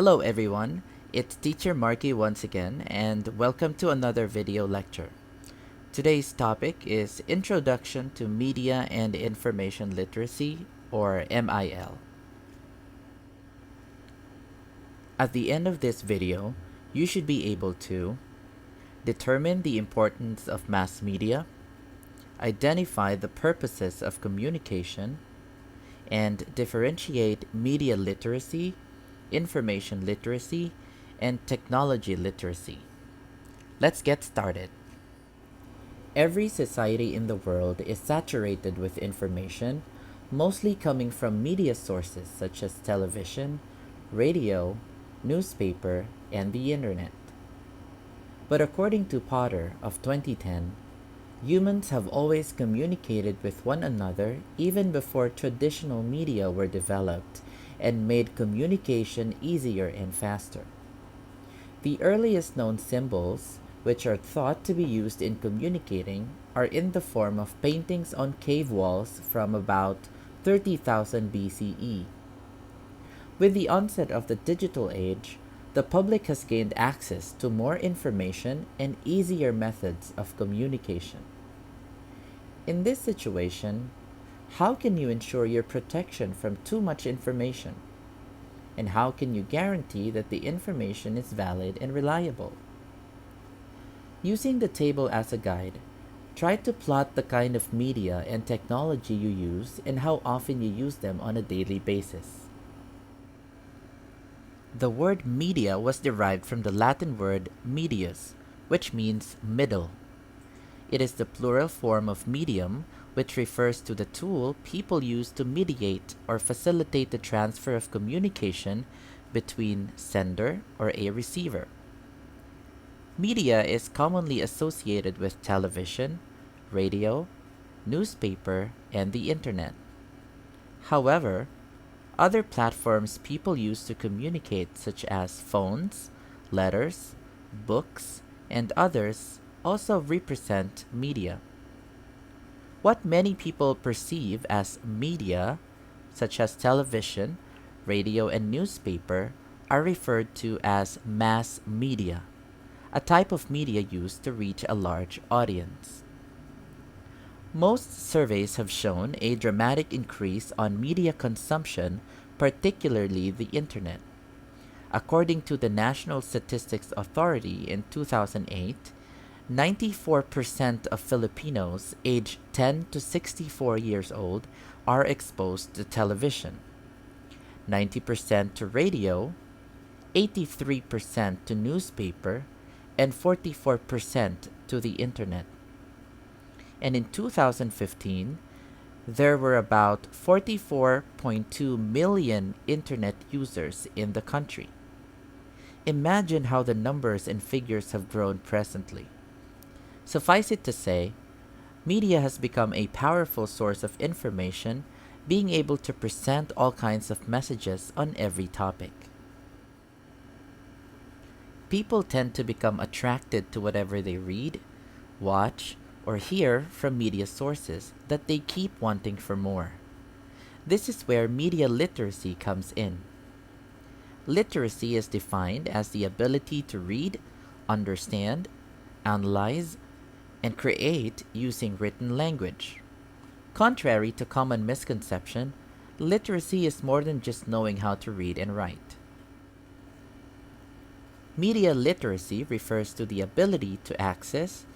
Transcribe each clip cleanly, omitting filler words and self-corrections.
Hello everyone, it's teacher Markee once again and welcome to another video lecture. Today's topic is Introduction to Media and Information Literacy, or MIL. At the end of this video, you should be able to determine the importance of mass media, identify the purposes of communication, and differentiate media literacy, information literacy, and technology literacy. Let's get started. Every society in the world is saturated with information, mostly coming from media sources such as television, radio, newspaper, and the internet. But according to Potter of 2010, humans have always communicated with one another even before traditional media were developed and made communication easier and faster. The earliest known symbols, which are thought to be used in communicating, are in the form of paintings on cave walls from about 30,000 BCE. With the onset of the digital age, the public has gained access to more information and easier methods of communication. In this situation, how can you ensure your protection from too much information? And how can you guarantee that the information is valid and reliable? Using the table as a guide, try to plot the kind of media and technology you use and how often you use them on a daily basis. The word media was derived from the Latin word medius, which means middle. It is the plural form of medium, which refers to the tool people use to mediate or facilitate the transfer of communication between sender or a receiver. Media is commonly associated with television, radio, newspaper, and the internet. However, other platforms people use to communicate, such as phones, letters, books, and others, also represent media. What many people perceive as media, such as television, radio, and newspaper, are referred to as mass media, a type of media used to reach a large audience. Most surveys have shown a dramatic increase on media consumption, particularly the internet. According to the National Statistics Authority in 2008, 94% of Filipinos aged 10 to 64 years old are exposed to television, 90% to radio, 83% to newspaper, and 44% to the internet. And in 2015, there were about 44.2 million internet users in the country. Imagine how the numbers and figures have grown presently. Suffice it to say, media has become a powerful source of information, being able to present all kinds of messages on every topic. People tend to become attracted to whatever they read, watch, or hear from media sources that they keep wanting for more. This is where media literacy comes in. Literacy is defined as the ability to read, understand, analyze, and create using written language. Contrary to common misconception, literacy is more than just knowing how to read and write. Media literacy refers to the ability to access,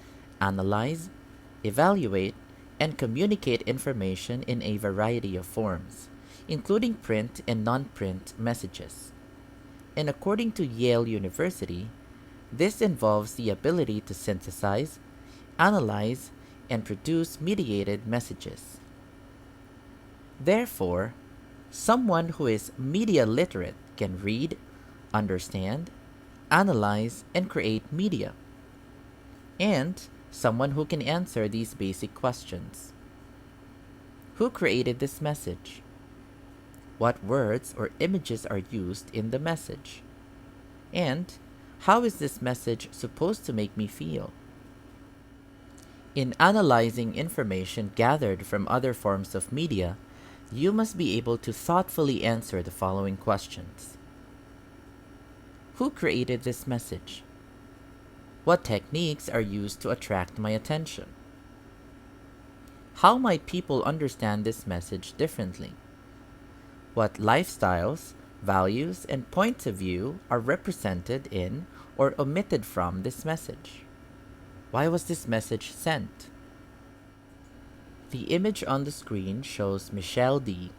analyze, evaluate, and communicate information in a variety of forms, including print and non-print messages. And according to Yale University, this involves the ability to synthesize, analyze, and produce mediated messages. Therefore, someone who is media literate can read, understand, analyze, and create media. And someone who can answer these basic questions. Who created this message? What words or images are used in the message? And how is this message supposed to make me feel? In analyzing information gathered from other forms of media, you must be able to thoughtfully answer the following questions. Who created this message? What techniques are used to attract my attention? How might people understand this message differently? What lifestyles, values, and points of view are represented in or omitted from this message? Why was this message sent? The image on the screen shows Michelle D.,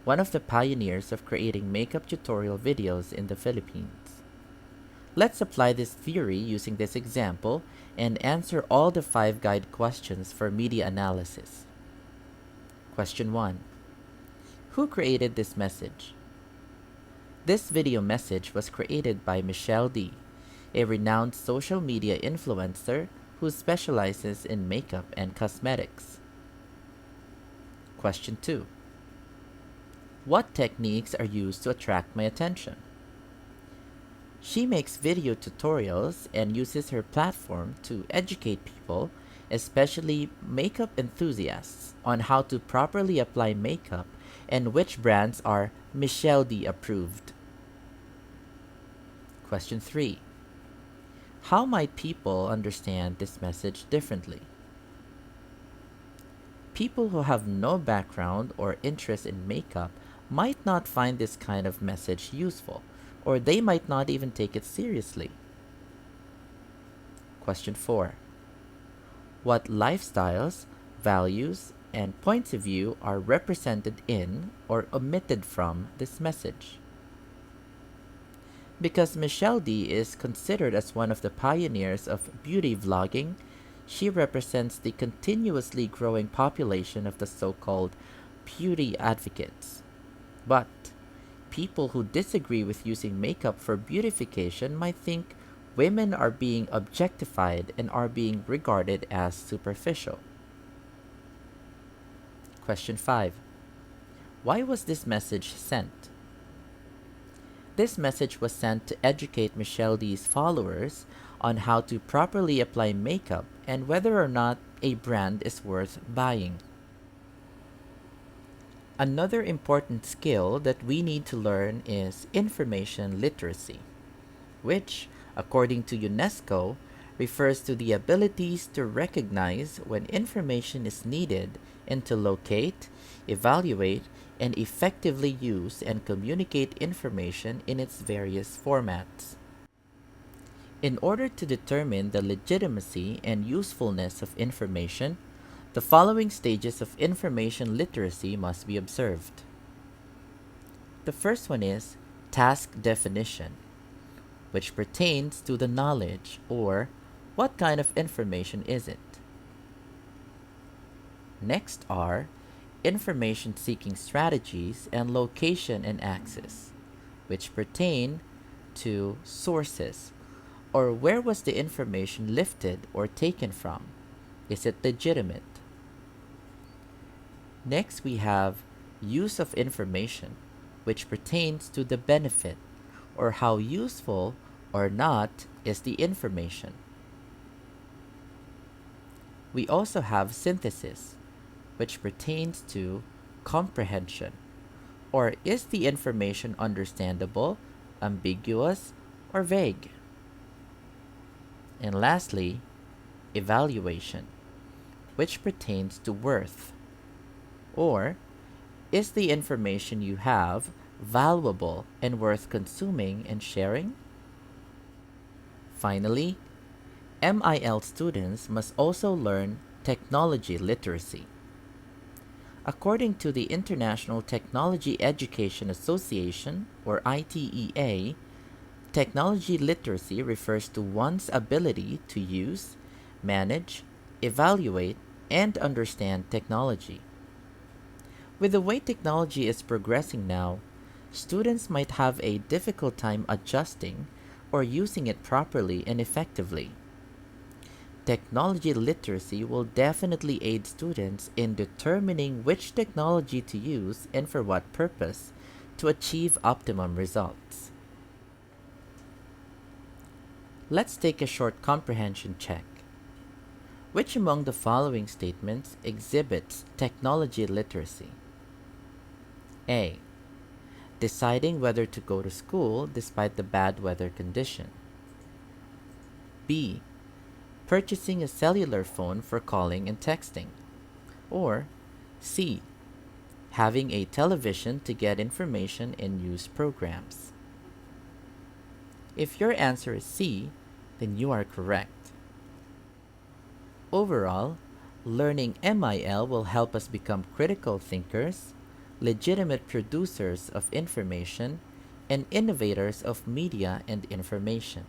one of the pioneers of creating makeup tutorial videos in the Philippines. Let's apply this theory using this example and answer all the 5 guide questions for media analysis. Question 1. Who created this message? This video message was created by Michelle D., a renowned social media influencer who specializes in makeup and cosmetics. Question 2. What techniques are used to attract my attention? She makes video tutorials and uses her platform to educate people, especially makeup enthusiasts, on how to properly apply makeup and which brands are Michelle D approved. Question 3. How might people understand this message differently? People who have no background or interest in makeup might not find this kind of message useful, or they might not even take it seriously. Question 4. What lifestyles, values, and points of view are represented in or omitted from this message? Because Michelle D. is considered as one of the pioneers of beauty vlogging, she represents the continuously growing population of the so-called beauty advocates. But people who disagree with using makeup for beautification might think women are being objectified and are being regarded as superficial. Question 5. Why was this message sent? This message was sent to educate Michelle D.'s followers on how to properly apply makeup and whether or not a brand is worth buying. Another important skill that we need to learn is information literacy, which, according to UNESCO, refers to the abilities to recognize when information is needed and to locate, evaluate, and effectively use and communicate information in its various formats. In order to determine the legitimacy and usefulness of information, the following stages of information literacy must be observed. The first one is task definition, which pertains to the knowledge or what kind of information is it. Next are information seeking strategies and location and access, which pertain to sources, or where was the information lifted or taken from? Is it legitimate? Next, we have use of information, which pertains to the benefit, or how useful or not is the information. We also have synthesis, which pertains to comprehension, or is the information understandable, ambiguous, or vague? And lastly, evaluation, which pertains to worth, or is the information you have valuable and worth consuming and sharing? Finally, MIL students must also learn technology literacy. According to the International Technology Education Association, or ITEA, technology literacy refers to one's ability to use, manage, evaluate, and understand technology. With the way technology is progressing now, students might have a difficult time adjusting or using it properly and effectively. Technology literacy will definitely aid students in determining which technology to use and for what purpose to achieve optimum results. Let's take a short comprehension check. Which among the following statements exhibits technology literacy? A. deciding whether to go to school despite the bad weather condition. B. Purchasing a cellular phone for calling and texting. Or C. Having a television to get information and news programs. If your answer is C, then you are correct. Overall, learning MIL will help us become critical thinkers, legitimate producers of information, and innovators of media and information.